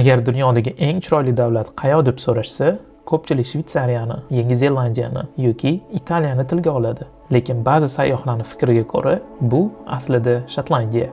Agar dunyodagi eng chiroyli davlat qayoq deb so'rashsa, ko'pchilik Shvetsariyani, Yangi Zelandiyani yoki Italiyani tilga oladi. Lekin ba'zi sayyohlarning fikriga ko'ra, bu aslida Shotlandiya.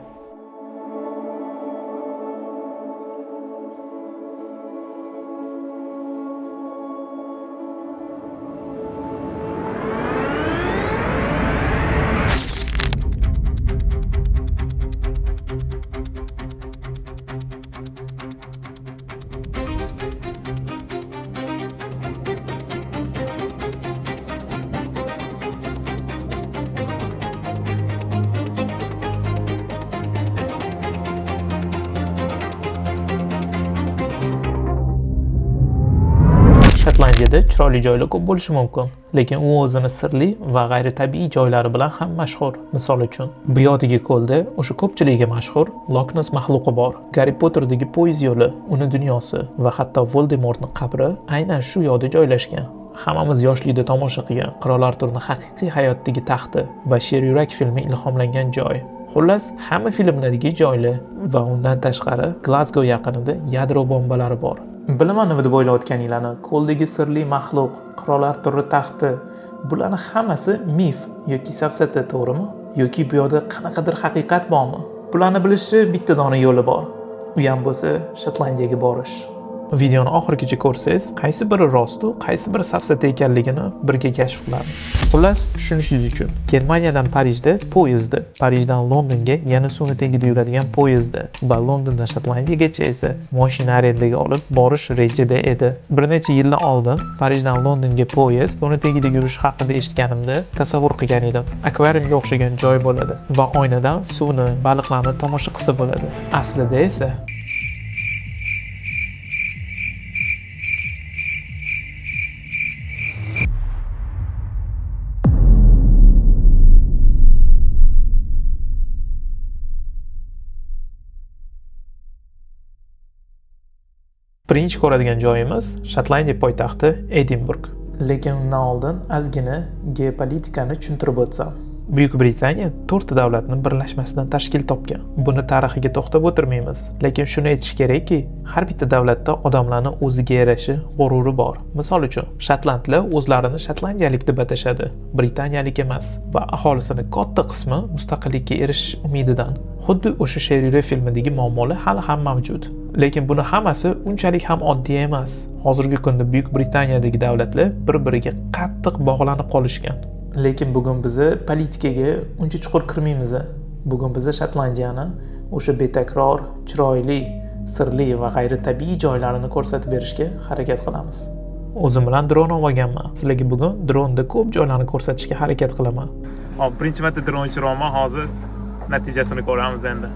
Shotlandiyada chiroyli joylar ko'p bo'lishi mumkin, lekin u o'zini sirli va g'ayritabiiy joylari bilan ham mashhur. Misol uchun, Buyodagi ko'lda o'sha ko'pchiligiga mashhur Loch Ness maxluqi bor. Harry Potterdagi poyezd yo'li, uni dunyosi va hatto Voldemortning qabri aynan shu yoqda joylashgan. Hammamiz yoshlikda tomosha qilgan Qirol Arturning haqiqiy hayotdagi taxti va Sher yurak filmi ilhomlangan joy. Xullas, hamma filmlardagi joylar va undan tashqari Glasgow yaqinida yadro bombalari bor. Bilaman nima deb o'ylayotganinglarni. Ko'ldagi sirli maxluq, Qirol Arturning taxti, bularning hammasi mif yoki safsata, to'g'rimi? Yoki bu yoqda qanaqadir haqiqat bormi? Bularni bilishni bitta dona yo'li bor. U ham bo'lsa Shotlandiyaga borish. Videoni oxirigacha ko'rsangiz, qaysi biri rost, qaysi biri safsata ekanligini birga kashf qilamiz. Xullas, tushunishingiz uchun, Germaniyadan Parijda poyezdda, Parijdan Londonga yana suvni tagida yuradigan poyezdda va Londondan Shotlandiyagacha esa mashina arendaga olib borish rejada edi. Bir necha yillar oldin Parijdan Londonga poyezd suvni tagida yurish haqida eshitganimda tasavvur qilgan edim. Akvariumga o'xshagan joy bo'ladi va oynadan suvni, baliqlarni tomosha qilsa bo'ladi. Aslida esa birinchi ko'radigan joyimiz Shotlandiya poytaxti Edinburg. Lekin undan oldin ozgina geopolitikani tushuntirib o'tsam. Buyuk Britaniya 4 davlatning birlashmasidan tashkil topgan. Buni tarixiga to'xtab o'tirmaymiz, lekin shuni aytish kerakki, har bitta davlatda odamlarning o'ziga yarasha g'ururi bor. Misol uchun, shotlandlar o'zlarini shotlandiyalik deb atashadi, britaniyalik emas va aholisining katta qismi mustaqillikka erishish umididan. Xuddi o'sha Sher yurak filmidagi muammolar hali ham mavjud. Lekin buni hammasi unchalik ham oddiy emas. Hozirgi kunda Buyuk Britaniyadagi davlatlar bir-biriga qattiq bog'lanib qolishgan. Lekin bugun biz politikaga uncha chuqur kirmaymiz. Bugun biz Shotlandiyani o'sha betakror, chiroyli, sirli va g'ayritabiiy joylarini ko'rsatib berishga harakat qilamiz. O'zim bilan dron olganman. Sizlarga bugun dronda ko'p joylarni ko'rsatishga harakat qilaman. Hop, birinchi marta dron uchiryapman, hozir natijasini ko'ramiz endi.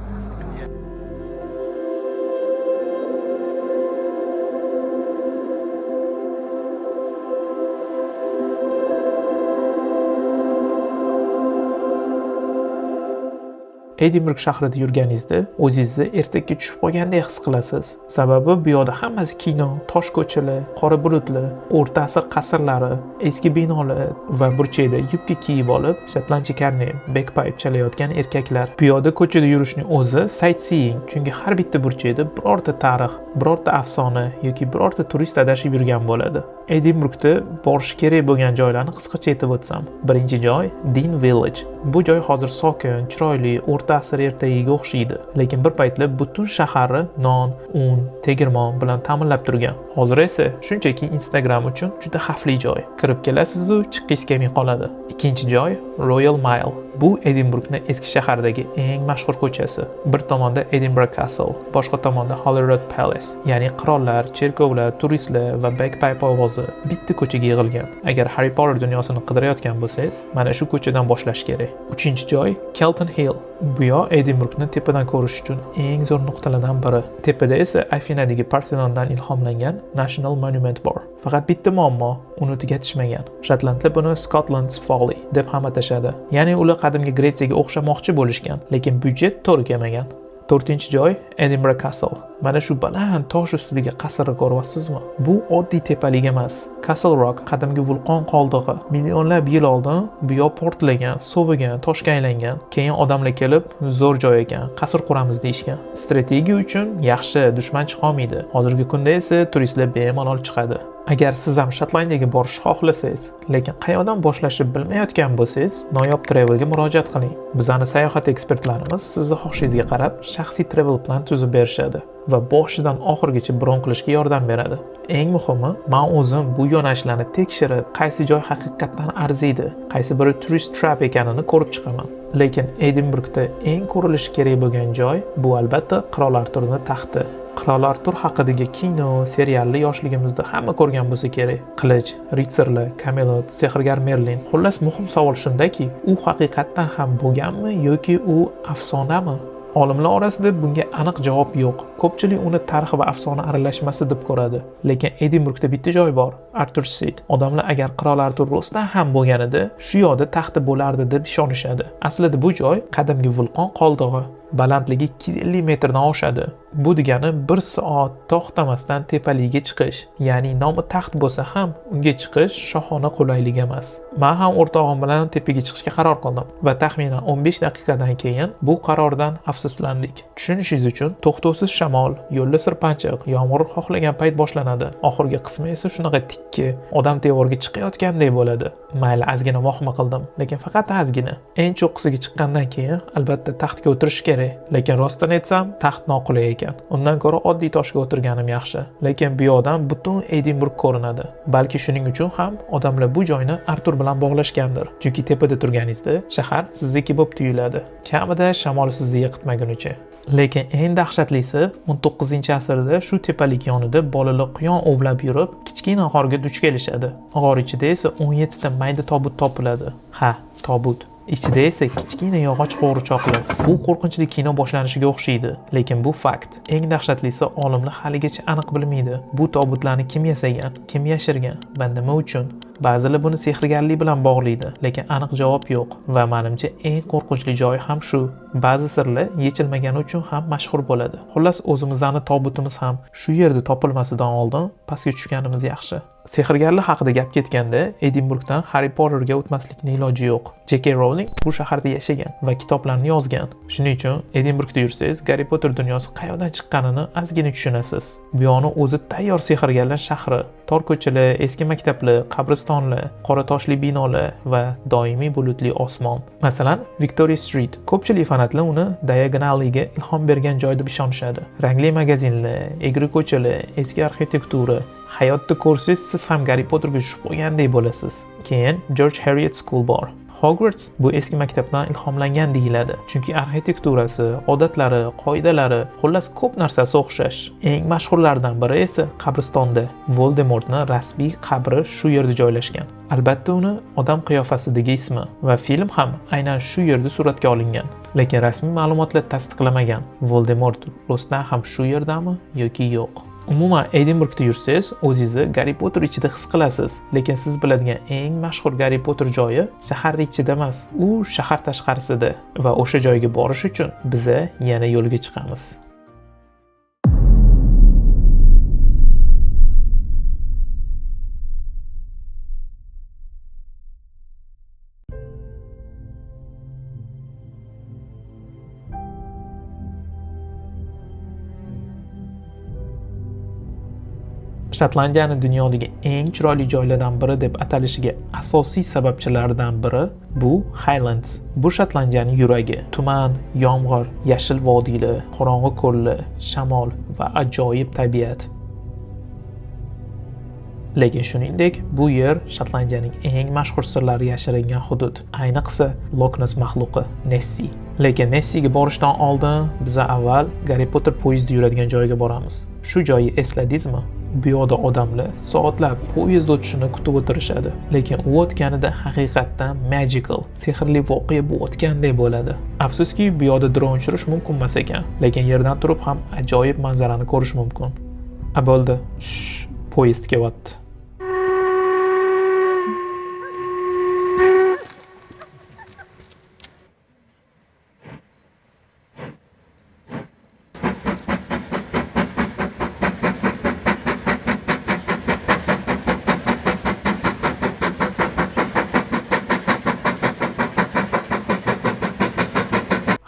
Edinburg shahrida yurganingizda o'zingizni ertakka tushib qolgandek his qilasiz. Sababi bu yoqda hammasi kino, tosh ko'chalar, qora bulutlar, o'rta asr qasrlari, eski binolar va burchakda yubka kiyib olib, shotlandcha karne, bagpipe chalayotgan erkaklar. Bu yoqda ko'chada yurishning o'zi sightseeing, chunki har bitta burchakda birorta tarix, birorta afsona yoki birorta turist adashib yurgan bo'ladi. Edinburgda borish kerak bo'lgan joylarni qisqacha aytib o'tsam. Birinchi joy Dean Village. Bu joy hozir sokin, chiroyli, o'rta asr ertagiga o'xshaydi, lekin bir paytlar butun shaharni non, un, tegirmon bilan ta'minlab turgan. Hozir esa shunchaki Instagram uchun juda xavfli joy. Kirib kelasiz-u, chiqqingiz kelmay qoladi. Ikkinchi joy Royal Mile. Bu Edinburgning eski shahardagi eng mashhur ko'chasi. Bir tomonda Edinburgh Castle, boshqa tomonda Holyrood Palace, ya'ni qirollar, cherkovlar, turistlar va bagpipe ovozi bitta ko'chaga yig'ilgan. Agar Harry Potter dunyosini qidirayotgan bo'lsangiz, mana shu ko'chadan boshlash kerak. Uchinchi joy Kelton Hill. Bu yoq Edinburgni tepadan ko'rish uchun eng zo'r nuqtalardan biri. Tepada esa Afinadagi Parthenondan ilhomlangan National Monument bor. Faqat bitta muammo, uni tugatishmagan. Shotlandlar buni Scotland's Folly deb ham atashadi. Ya'ni ular qadimgi Gretsiyaga o'xshamoqchi bo'lishgan, lekin byudjet to'g'ri kelmagan. 4-chi joy Edinburgh Castle. Mana shu baland tosh ustidagi qasrni ko'ryapsizmi? Bu oddiy tepalik emas. Castle Rock qadimgi vulqon qoldig'i. Millionlab yil oldin bu yer portlagan, sovigan, toshga aylangan. Keyin odamlar kelib, zo'r joy ekan, qasr quramiz deyishgan. Strategiya uchun yaxshi, dushman chiqolmaydi. Hozirgi kunda esa turistlar bemalol chiqadi. Agar siz ham Shotlandiyaga borishni xohlasangiz, lekin qayerdan boshlashni bilmayotgan bo'lsangiz, Noyob Travelga murojaat qiling. Bizning sayohat ekspertlarimiz sizni xohishingizga qarab shaxsiy travel plan tuzib berishadi va boshidan oxirigacha bron qilishga yordam beradi. Eng muhimi, men o'zim bu yo'nalishlarni tekshirib, qaysi joy haqiqatan arziydi, qaysi biri turist trap ekanini ko'rib chiqaman. Lekin Edinburgda eng ko'rilishi kerak bo'lgan joy bu albatta Qirol Arturning taxti. Qirol Artur haqidagi kino, serialni yoshligimizda hamma ko'rgan bo'lsa kerak. Qilich, ritsarlar, Camelot, sehrgar Merlin. Xullas muhim savol shundaki, u haqiqatan ham bo'lganmi yoki u afsonami? Olimlar orasida bunga aniq javob yo'q. Ko'pchilik uni tarix va afsona aralashmasi deb ko'radi. Lekin Edinburgda bitta joy bor, Arthur's Seat. Odamlar agar Qirol Artur rostdan ham bo'lganida, shu yerda taxti bo'lardi deb ishonishadi. Aslida bu joy qadimgi vulqon qoldig'i. Balandligi 250 metrdan oshadi. Bu degani 1 soat to'xtamasdan tepaligiga chiqish. Ya'ni nomi taxt bo'lsa ham unga chiqish shohona qulaylik emas. Men ham o'rtog'im bilan tepaga chiqishga qaror qildim va taxminan 15 daqiqadan keyin bu qarordan afsuslandik. Tushunishingiz uchun to'xtovsiz shamol, yo'lda sirpanchiq, yomg'ir xohlagan payt boshlanadi. Oxirgi qismi esa shunaqa tikki, odam devorga chiqayotgandek bo'ladi. Mayli, ozgina vahima qildim, lekin faqat ozgina. Eng cho'qqisiga chiqqandan keyin albatta taxtga o'tirish kerak. Lekin rostdan aytsam, taxt noqulay ekan. Undan ko'ra oddiy toshga o'tirganim yaxshi. Lekin bu yoqdan butun Edinburg ko'rinadi. Balki shuning uchun ham odamlar bu joyni Artur bilan bog'lashgandir. Chunki tepada turganingizda shahar sizniki bo'lib tuyuladi. Kamida shamol sizni yiqitmagunicha. Lekin eng dahshatlisi 19-asrda shu tepalik yonida bolalar quyon ovlab yurib, kichkina g'orga duch kelishadi. G'or ichida esa 17 ta mayda tobut topiladi. Ha, tobut. Ichida esa kichkina yog'och qo'g'irchoqlar. Bu qo'rqinchli kino boshlanishiga o'xshaydi, lekin bu fakt. Eng dahshatlisi, olimlar haligacha aniq bilmaydi. Bu tobutlarni kim yasagan, kim yashirgan va nima uchun? Ba'zilar buni sehrgarlik bilan bog'laydi, lekin aniq javob yo'q. Va menimcha eng qo'rqinchli joy ham shu. Ba'zi sirlar yechilmagani uchun ham mashhur bo'ladi. Xullas, o'zimizning tobutimiz ham shu yerda topilmasidan oldin pastga tushganimiz yaxshi. Sehrgarlar haqida gap ketganda, Edinburgdan Harry Potterga o'tmaslikning iloji yo'q. J.K. Rowling bu shaharda yashagan va kitoblarni yozgan. Shuning uchun Edinburgda yursangiz, Harry Potter dunyosi qayerdan chiqqanini ozgina tushunasiz. Bu yo'ni o'zi tayyor sehrgarlar shahri. Tor ko'chalar, eski maktablar, qabristonlar, qora toshli binolar va doimiy bulutli osmon. Masalan, Victoria Street. Ko'pchilik fanatlar uni Diagon Alley'ga ilhom bergan joy deb ishonishadi. Rangli magazinlar, egri ko'chalar, eski arxitektura. Hayotda ko'rsangiz, siz ham Harry Potterga tushib qolgandek bo'lasiz. Keyin George Heriot School bor. Hogwarts bu eski maktabdan ilhomlangan deyiladi. Chunki arxitekturasi, odatlari, qoidalari, xullas ko'p narsasi o'xshash. Eng mashhurlardan biri esa qabristonda. Voldemortning rasmiy qabri shu yerda joylashgan. Albatta uni odam qiyofasidagi ismi va film ham aynan shu yerda suratga olingan. Lekin rasmiy ma'lumotlar tasdiqlamagan. Voldemort rostdan ham shu yerdami yoki yo'q? Umuman Edinburgda yursangiz, o'zingizni Harry Potter ichida his qilasiz. Lekin siz biladigan eng mashhur Harry Potter joyi shahar ichida emas, u shahar tashqarisida va o'sha joyga borish uchun biz yana yo'lga chiqamiz. Shotlandiyani dunyodagi eng chiroyli joylardan biri deb atalishiga asosiy sababchilardan biri bu Highlands. Bu Shotlandiyaning yuragi. Tuman, yomg'ir, yashil vodiylar, qorong'i ko'llar, shamol va ajoyib tabiat. Lekin shuningdek, bu yer Shotlandiyaning eng mashhur sirlari yashiringan hudud. Ayniqsa, Loch Ness maxluqi Nessie. Lekin Nessiega borishdan oldin biz avval Harry Potter poyezdi yuradigan joyga boramiz. Shu joyni esladingizmi? Bu yoqda odamlar soatlab poyezd o'tishini kutib o'tirishadi. Lekin u o'tganida haqiqatdan magical, sehrli voqea bu o'tgandek bo'ladi. Afsuski, bu yoqda dron uchirish mumkin emas ekan, lekin yerdan turib ham ajoyib manzarani ko'rish mumkin. Bo'ldi. Poyezd kelyapti.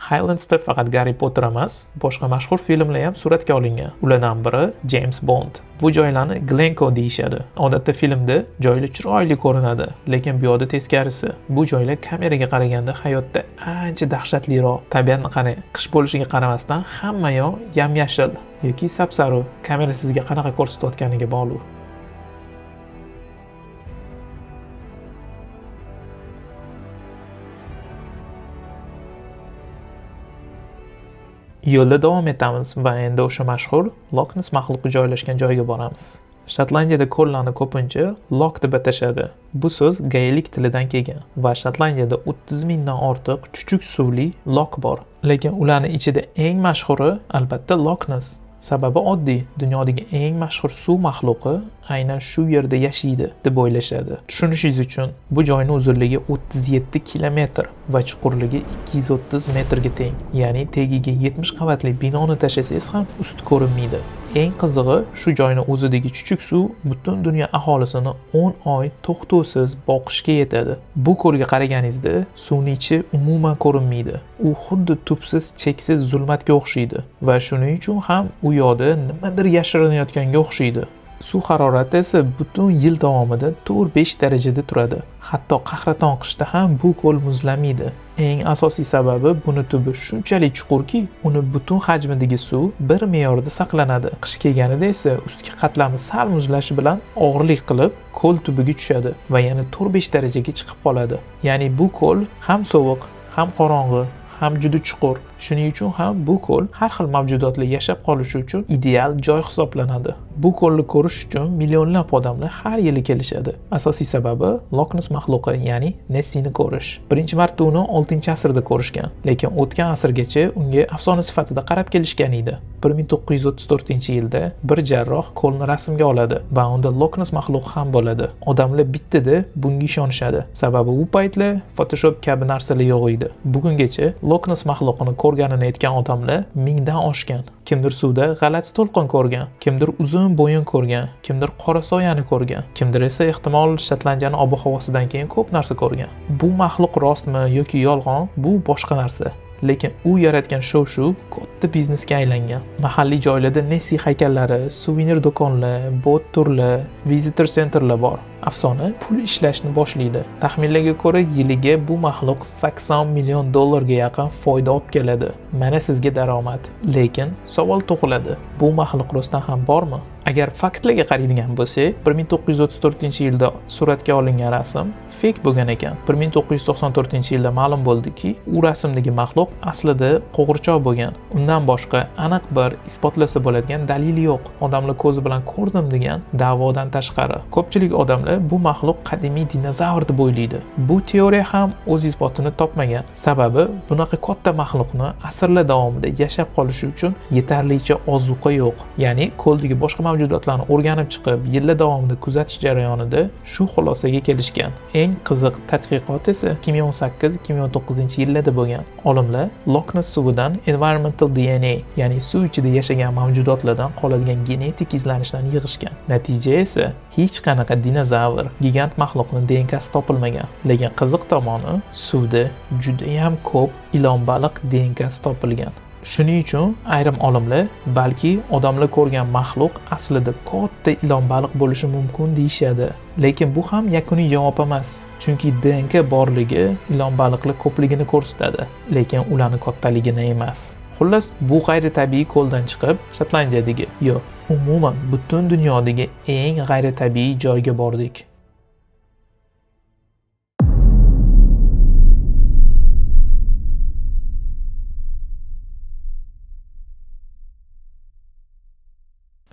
Highlandsda faqat Garri Potter emas, boshqa mashhur filmlar ham suratga olingan. Ulardan biri James Bond. Bu joylarni Glencoe deyishadi. Odatda filmda joylar chiroyli ko'rinadi, lekin bu yoqda teskarisi. Bu joylar kameraga qaraganda hayotda ancha dahshatliroq. Tabiatni qarang, qish bo'lishiga qaramasdan hamma yoq yam-yashil yoki sap-sariq. Kamera sizga qanaqa ko'rsatayotganiga bog'liq. Yo'lda davom etamiz va endi o'sha mashhur Loch Ness maxluqi joylashgan joyga boramiz. Shotlandiyada ko'llarni ko'pincha Loch deb atashadi. Bu so'z gaelik tilidan kelgan va Shotlandiyada 30 mingdan ortiq chuchuk suvli loch bor. Lekin ularning ichida eng mashhuri albatta Loch Ness. Sababi oddiy, dunyodagi eng mashhur suv maxluqi aynan shu yerda yashaydi deb o'ylashadi. Tushunishingiz uchun, bu joyning uzunligi 37 kilometr va chuqurligi 230 metrga teng. Ya'ni tagiga 70 qavatli binoni tashlasangiz ham usti ko'rinmaydi. Eng qizig'i, shu joyning o'zidagi chuchuk suv butun dunyo aholisini 10 oy to'xtovsiz boqishga yetadi. Bu ko'lga qaraganingizda suvning ichi umuman ko'rinmaydi. U xuddi tubsiz, cheksiz zulmatga o'xshaydi va shuning uchun ham u yoqda nimadir yashirinayotganga o'xshaydi. Suv harorati esa butun yil davomida 4-5 darajada turadi. Hatto qahraton qishda ham bu ko'l muzlamaydi. Eng asosiy sababi buni tubi shunchalik chuqurki, uni butun hajmidagi suv bir me'yorda saqlanadi. Qish kelganida esa ustki qatlami sal muzlashi bilan og'irlik qilib, ko'l tubiga tushadi va yana 4-5 darajaga chiqib qoladi. Ya'ni bu ko'l ham sovuq, ham qorong'i, ham juda chuqur. Shuning uchun ham bu ko'l har xil mavjudotlar yashab qolishi uchun ideal joy hisoblanadi. Bu ko'lni ko'rish uchun millionlab odamlar har yili kelishadi. Asosiy sababi Loch Ness maxluqi, ya'ni Nessini ko'rish. Birinchi marta uni 6-asrda ko'rishgan, lekin o'tgan asrgacha unga afsona sifatida qarab kelishgan edi. 1934-yilda bir jarroh ko'lni rasmga oladi va unda Loch Ness maxluqi ham bo'ladi. Odamlar bittada bunga ishonishadi. Sababi u paytlar Photoshop kabi narsalar yo'q edi. Bugungacha Loch Ness maxluqini ko'rganini aytgan odamlar 1000dan oshgan. Kimdir suvda g'alati to'lqin ko'rgan, kimdir uzun bo'yin ko'rgan, kimdir qora soyani ko'rgan, kimdir esa ehtimol Shotlandiyaning ob-havosidan keyin ko'p narsa ko'rgan. Bu maxluq rostmi yoki yolg'on, bu boshqa narsa. Lekin u yaratgan shov-shuv katta biznesga aylangan. Mahalliy joylarda Nessi haykallari, suvenir do'konlar, bot turlar, visitor centerlar bor. Afsona pul ishlashni boshlaydi. Taxminlarga ko'ra, yiliga bu maxluq 80 million dollarga yaqin foyda olib keladi. Mana sizga daromad. Lekin savol tug'iladi. Bu maxluq rostdan ham bormi? Agar faktlarga qaraydigan bo'lsak, 1934-yilda suratga olingan rasm fake bo'lgan ekan. 1994-yilda ma'lum bo'ldiki, u rasmdagi maxluq aslida qo'g'irchoq bo'lgan. Undan boshqa aniq bir isbotlasa bo'ladigan dalili yo'q. Odamlar ko'zi bilan ko'rdim degan da'vodan tashqari. Ko'pchilik odamlar bu maxluq qadimiy dinozavr deb o'ylaydi. Bu teoriya ham o'z isbotini topmagan. Sababi bunaqa katta maxluqni asrlar davomida yashab qolishi uchun yetarlicha ozuqa yo'q. Ya'ni ko'ldagi boshqa mavjudotlarni o'rganib chiqib, yillar davomida kuzatish jarayonida shu xulosaga kelishgan. Eng qiziq tadqiqot esa 2018-2019-yillarda bo'lgan. Olimlar Loch Ness suvidan environmental DNA, ya'ni suv ichida yashagan mavjudotlardan qoladigan genetik izlanishlarni yig'ishgan. Natija esa hech qanaqa dinozavr, gigant maxluqning DNKsi topilmagan. Lekin qiziq tomoni, suvda juda ham ko'p ilon baliq DNKsi topilgan. Shuning uchun ayrim olimlar balki odamlar ko'rgan maxluq aslida katta ilon baliq bo'lishi mumkin deyishadi. Lekin bu ham yakuniy javob emas. Chunki DNK borligi ilon baliqlar ko'pligini ko'rsatadi, lekin ularning kattaligini emas. Xullas, bu g'ayritabiiy ko'ldan chiqib, Shotlandiyadagi, yo'q, umuman butun dunyodagi eng g'ayritabiiy joyga bordik.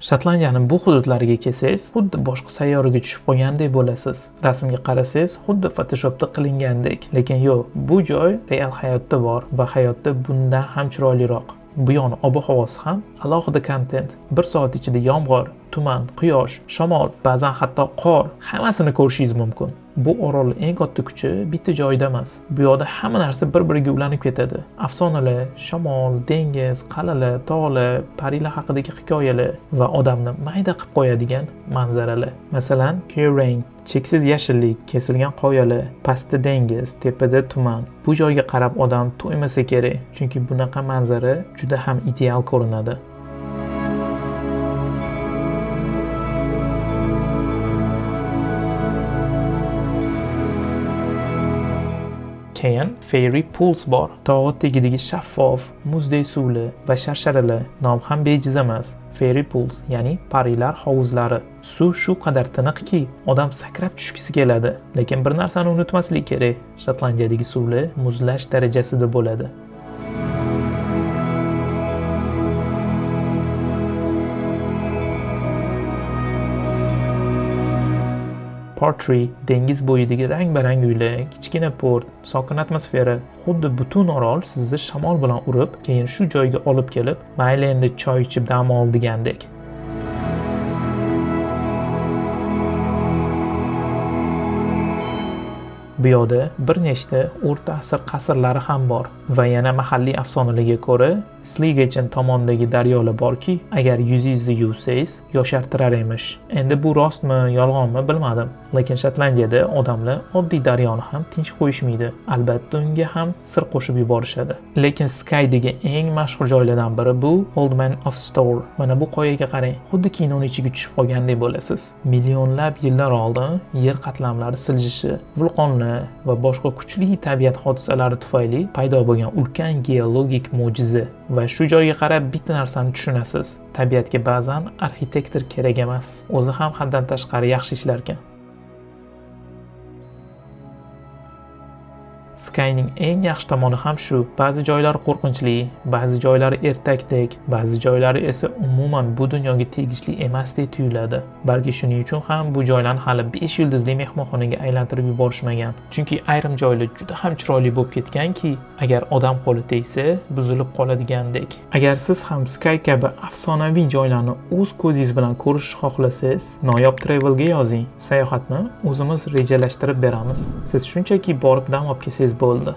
Shotlandiyaning bu hududlariga kelsangiz, xuddi boshqa sayyoraga tushib qolgandek bo'lasiz. Rasmga qarasangiz, xuddi Photoshopda qilingandek. Lekin yo'q, bu joy real hayotda bor va hayotda bundan ham chiroyliroq. Bu yo'ni ob-havosi ham alohida kontent. Bir soat ichida yomg'ir, tuman, quyosh, shamol, ba'zan hatto qor hammasini ko'rishingiz mumkin. Bu orolning eng katta kuchi bitta joyda emas. Bu yoqda hamma narsa bir-biriga ulanib ketadi. Afsonalar, shamol, dengiz, qal'alar, tog'lar, parilar haqidagi hikoyalar va odamni mayda qilib qo'yadigan manzaralar. Masalan, Keyring, cheksiz yashillik, kesilgan qoyalar, pastda dengiz, tepada tuman. Bu joyga qarab odam to'ymasa kerak, chunki bunaqa manzara juda ham ideal ko'rinadi. Keyin Fairy Pools bor. Tog'i tagidagi shaffof, muzdek suvli va sharsharalar. Nom ham bejiz emas. Fairy Pools, ya'ni parilar hovuzlari. Suv shu qadar tiniqki, odam sakrab tushgisi keladi. Lekin bir narsani unutmaslik kerak. Shotlandiyadagi suvlar muzlash darajasida bo'ladi. Portree, dengiz bo'yidagi rang-barang uylar, kichkina port, sokin atmosfera, xuddi butun orol sizni shamol bilan urib, keyin shu joyga olib kelib, mayli endi choy ichib dam ol degandek. Bu yoqda bir nechta o'rta asr qasrlari ham bor va yana mahalliy afsonalarga ko'ra Sligechin tomondagi daryolar borki, agar yuzingizni yuvsangiz, yoshartirar emish. Endi bu rostmi, yolg'onmi bilmadim, lekin Shotlandiyada odamlar oddiy daryoni ham tinch qo'yishmaydi. Albatta unga ham sir qo'shib yuborishadi. Lekin Skydagi eng mashhur joylardan biri bu Old Man of Storr. Mana bu qoyaga qarang, xuddi kinoning ichiga tushib qolgandek bo'lasiz. Millionlab yillar oldin yer qatlamlari siljishi, vulqonlar va boshqa kuchli tabiat hodisalari tufayli paydo bo'lgan ulkan geologik mo'jiza. Va shu joyga qarab bitta narsani tushunasiz. Tabiatga ba'zan arxitektor kerak emas. O'zi ham haddan tashqari yaxshi ishlarkan. Skyning eng yaxshi tomoni ham shu. Ba'zi joylari qo'rqinchli, ba'zi joylari ertakdek, ba'zi joylari esa umuman bu dunyoga tegishli emasdek tuyuladi. Balki shuning uchun ham bu joylarni hali 5 yulduzli mehmonxonaga aylantirib yuborishmagan. Chunki ayrim joylar juda ham chiroyli bo'lib ketganki, agar odam qo'li tegsa, buzilib qoladigandek. Agar siz ham Sky kabi afsonaviy joylarni o'z ko'zingiz bilan ko'rishni xohlasangiz, Noyob Travelga yozing. Sayohatni o'zimiz rejalashtirib beramiz. Siz shunchaki borib dam olib kelsangiz bo'ldi.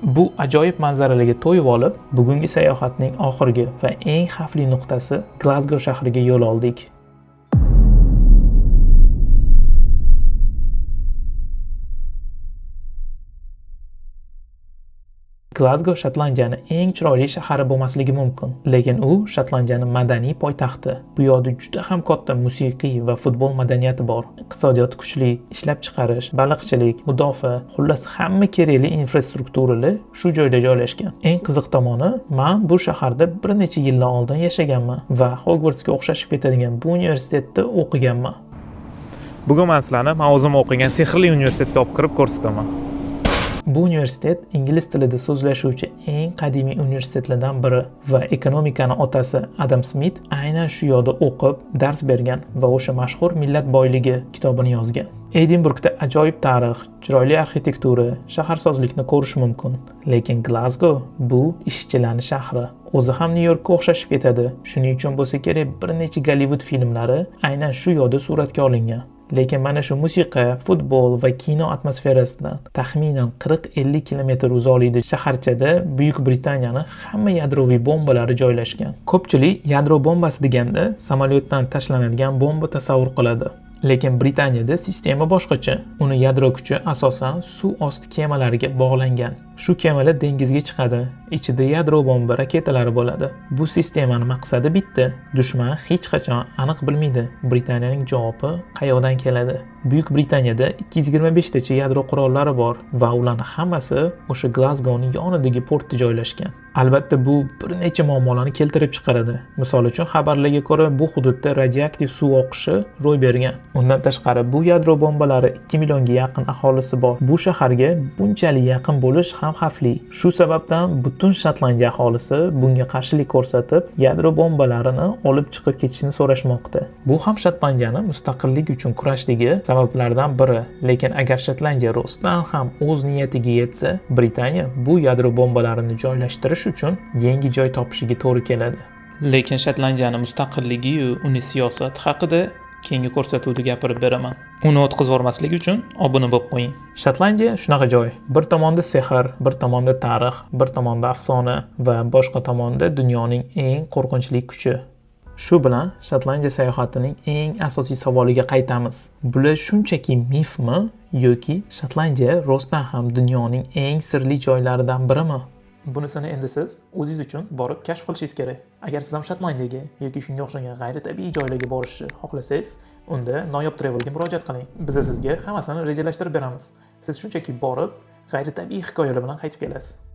Bu ajoyib manzaralarga to'yib olib, bugungi sayohatning oxirgi va eng xavfli nuqtasi Glasgow shahriga yo'l oldik. Glasgow Shotlandiyaning eng chiroyli shahari bo'lmasligi mumkin, lekin u Shotlandiyaning madaniy poytaxti. Bu yerda juda ham katta musiqiy va futbol madaniyati bor. Iqtisodiyot kuchli, ishlab chiqarish, baliqchilik, mudofaa, xullas hamma kerakli infrastrukturalar shu joyda joylashgan. Eng qiziq tomoni, men bu shaharda bir necha yillar oldin yashaganman va Hogwartsga o'xshashib ketadigan bu universitetda o'qiganman. Bugun men sizlarni o'zim o'qigan sehrli universitetga olib kirib ko'rsataman. Bu universitet ingliz tilida so'zlashuvchi eng qadimiy universitetlardan biri va ekonomikani otasi Adam Smith aynan shu yerda o'qib, dars bergan va o'sha mashhur Millat boyligi kitobini yozgan. Edinburgda ajoyib tarix, chiroyli arxitektura, shaharsozlikni ko'rish mumkin, lekin Glasgow bu ishchilarning shahri. O'zi ham New Yorkka o'xshashib ketadi. Shuning uchun bo'lsa kerak bir necha Gollivud filmlari aynan shu yerda suratga olingan. Lekin mana shu musiqa, futbol va kino atmosferasidan taxminan 40-50 kilometr uzoqlikda shaharchada Buyuk Britaniyaning hamma yadroviy bombalari joylashgan. Ko'pchilik yadro bombasi deganda samolyotdan tashlanadigan bomba tasavvur qiladi. Lekin Britaniyada sistema boshqacha. Uni yadro kuchi asosan suv osti kemalariga bog'langan. Shu kemalar dengizga chiqadi. Ichida yadro bomba raketalari bo'ladi. Bu sistemaning maqsadi bitta. Dushman hech qachon aniq bilmaydi Britaniyaning javobi qayoqdan keladi. Buyuk Britaniyada 225 tacha yadro qurollari bor va ularning hammasi o'sha Glasgowning yonidagi portda joylashgan. Albatta bu bir necha muammolarni keltirib chiqaradi. Misol uchun xabarlarga ko'ra bu hududda radioaktiv suv oqishi ro'y bergan. Undan tashqari bu yadro bombalari 2 millionga yaqin aholisi bor. Bu shaharga bunchalik yaqin bo'lish ham xavfli. Shu sababdan butun Shotlandiya aholisi bunga qarshilik ko'rsatib, yadro bombalarini olib chiqib ketishni so'rashmoqda. Bu ham Shotlandiyaning mustaqillik uchun kurashdagi sabablardan biri. Lekin agar Shotlandiya rostdan ham o'z niyatiga yetsa, Britaniya bu yadro bombalarini joylashtirish uchun yangi joy topishiga to'g'ri keladi. lekin Shotlandiyani mustaqilligi-yu uning siyosati haqida keyingi ko'rsatuvda gapirib beraman. Uni o'tkazib yubormaslik uchun obuna bo'lib qo'ying. Shotlandiya shunaqa joy. Bir tomonda sehr, bir tomonda tarix, bir tomonda afsona va boshqa tomonda dunyoning eng qo'rqinchli kuchi. Shu bilan Shotlandiya sayohatining eng asosiy savoliga qaytamiz. Bular shunchaki mifmi yoki Shotlandiya rostdan ham dunyoning eng sirli joylaridan birimi? Bunisini endi siz o'zingiz uchun borib kashf qilishingiz kerak. Agar siz ham Shotlandiyaga yoki shunga o'xshagan g'ayritabiiy joylarga borishni xohlasangiz, unda Noyob Travelga murojaat qiling. Biz sizga hammasini rejalashtirib beramiz. Siz shunchaki borib, g'ayritabiiy hikoyalar bilan qaytib kelasiz.